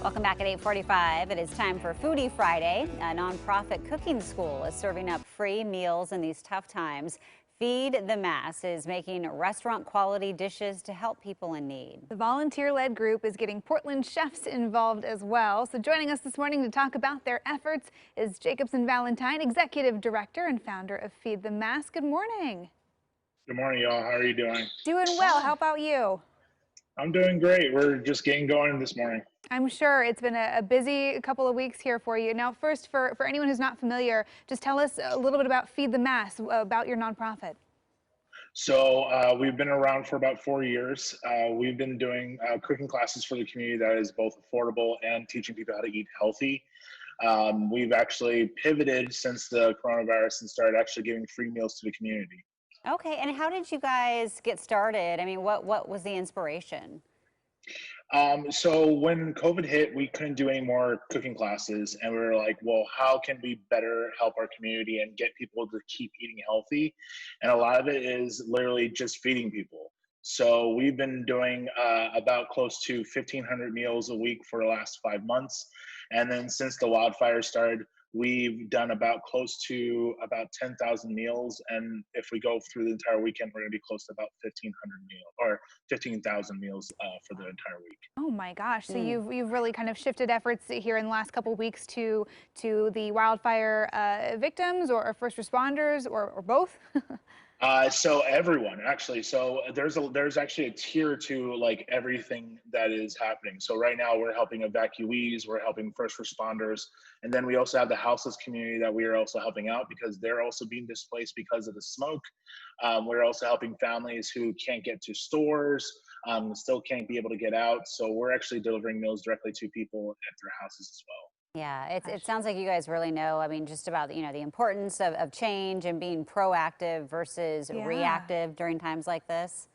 Welcome back at 8:45. It is time for Foodie Friday. A nonprofit cooking school is serving up free meals in these tough times. Feed the Mass is making restaurant quality dishes to help people in need. The volunteer-led group is getting Portland chefs involved as well. So joining us this morning to talk about their efforts is Jacobson Valentine, Executive Director and founder of Feed the Mass. Good morning. Good morning, y'all. How are you doing? Doing well. How about you? I'm doing great. We're just getting going this morning. I'm sure it's been a busy couple of weeks here for you. Now, first, for anyone who's not familiar, just tell us a little bit about Feed the Mass, about your nonprofit. So we've been around for about 4 years. We've been doing cooking classes for the community that is both affordable and teaching people how to eat healthy. We've actually pivoted since the coronavirus and started actually giving free meals to the community. Okay, and how did you guys get started? I mean, what was the inspiration? So when COVID hit, we couldn't do any more cooking classes, and we were like, well, how can we better help our community and get people to keep eating healthy? And a lot of it is literally just feeding people. So we've been doing about close to 1,500 meals a week for the last 5 months. And then since the wildfires started, we've done about close to about 10,000 meals. And if we go through the entire weekend, we're going to be close to about 1,500 meals or 15,000 meals for the entire week. Oh my gosh! So you've really kind of shifted efforts here in the last couple of weeks to the wildfire victims or first responders or both. So everyone actually. So there's actually a tier to like everything that is happening. So right now we're helping evacuees, we're helping first responders, and then we also have the houseless community that we are also helping out because they're also being displaced because of the smoke. We're also helping families who can't get to stores, still can't be able to get out. So we're actually delivering meals directly to people at their houses as well. Yeah, it sounds like you guys really know, I mean, just about, the importance of change and being proactive versus Yeah. reactive during times like this.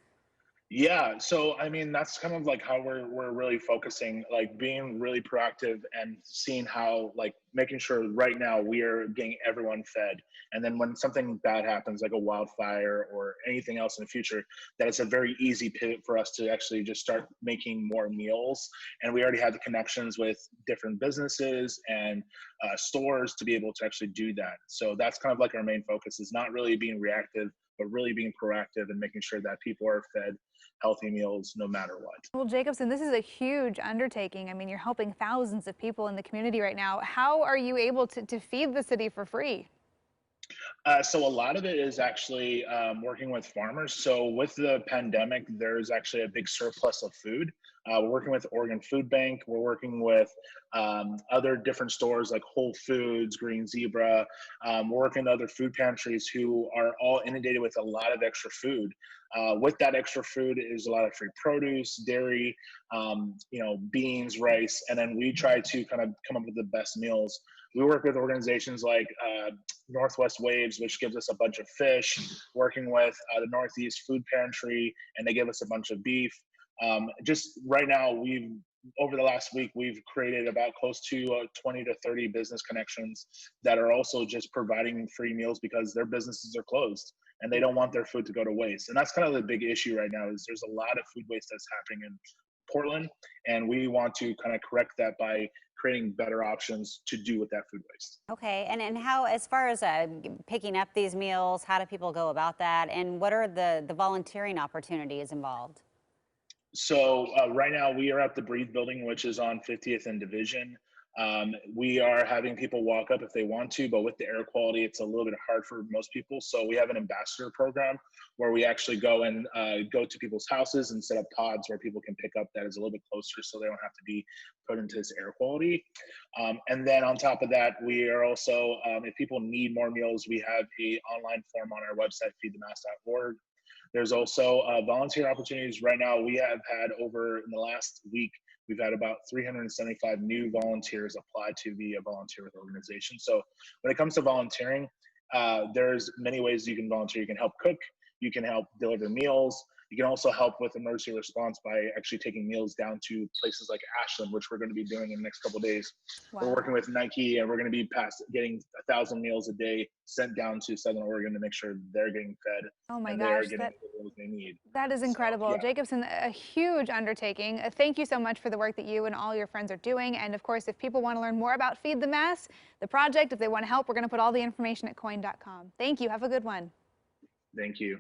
Yeah, so I mean that's kind of like how we're really focusing, like being really proactive and seeing how like making sure right now we are getting everyone fed. And then when something bad happens, like a wildfire or anything else in the future, that it's a very easy pivot for us to actually just start making more meals. And we already have the connections with different businesses and stores to be able to actually do that. So that's kind of like our main focus is not really being reactive, but really being proactive and making sure that people are fed healthy meals no matter what. Well, Jacobson, this is a huge undertaking. I mean, you're helping thousands of people in the community right now. How are you able to feed the city for free? So a lot of it is actually working with farmers. So with the pandemic, there's actually a big surplus of food. We're working with Oregon Food Bank. We're working with other different stores like Whole Foods, Green Zebra. We're working with other food pantries who are all inundated with a lot of extra food. With that extra food is a lot of free produce, dairy, beans, rice, and then we try to kind of come up with the best meals. We work with organizations like Northwest Waves, which gives us a bunch of fish, working with the Northeast Food Pantry, and they give us a bunch of beef. Just right now, over the last week, we've created about close to 20 to 30 business connections that are also just providing free meals because their businesses are closed and they don't want their food to go to waste. And that's kind of the big issue right now is there's a lot of food waste that's happening in Portland, and we want to kind of correct that by creating better options to do with that food waste. Okay, and how, as far as picking up these meals, how do people go about that? And what are the volunteering opportunities involved? So right now we are at the Breathe Building, which is on 50th and Division. We are having people walk up if they want to, but with the air quality, it's a little bit hard for most people. So we have an ambassador program where we actually go and go to people's houses and set up pods where people can pick up that is a little bit closer so they don't have to be put into this air quality. And then on top of that, we are also, if people need more meals, we have a online form on our website, feedthemass.org. There's also volunteer opportunities. Right now, we have had in the last week, we've had about 375 new volunteers apply to be a volunteer with the organization. So when it comes to volunteering, there's many ways you can volunteer. You can help cook, you can help deliver meals, You can also help with emergency response by actually taking meals down to places like Ashland, which we're going to be doing in the next couple of days. Wow. We're working with Nike, and we're going to be getting 1,000 meals a day sent down to Southern Oregon to make sure they're getting fed. Oh my and gosh, they're getting the meals they need. that is incredible. So, yeah. Jacobson, a huge undertaking. Thank you so much for the work that you and all your friends are doing. And of course, if people want to learn more about Feed the Mass, the project, if they want to help, we're going to put all the information at coin.com. Thank you. Have a good one. Thank you.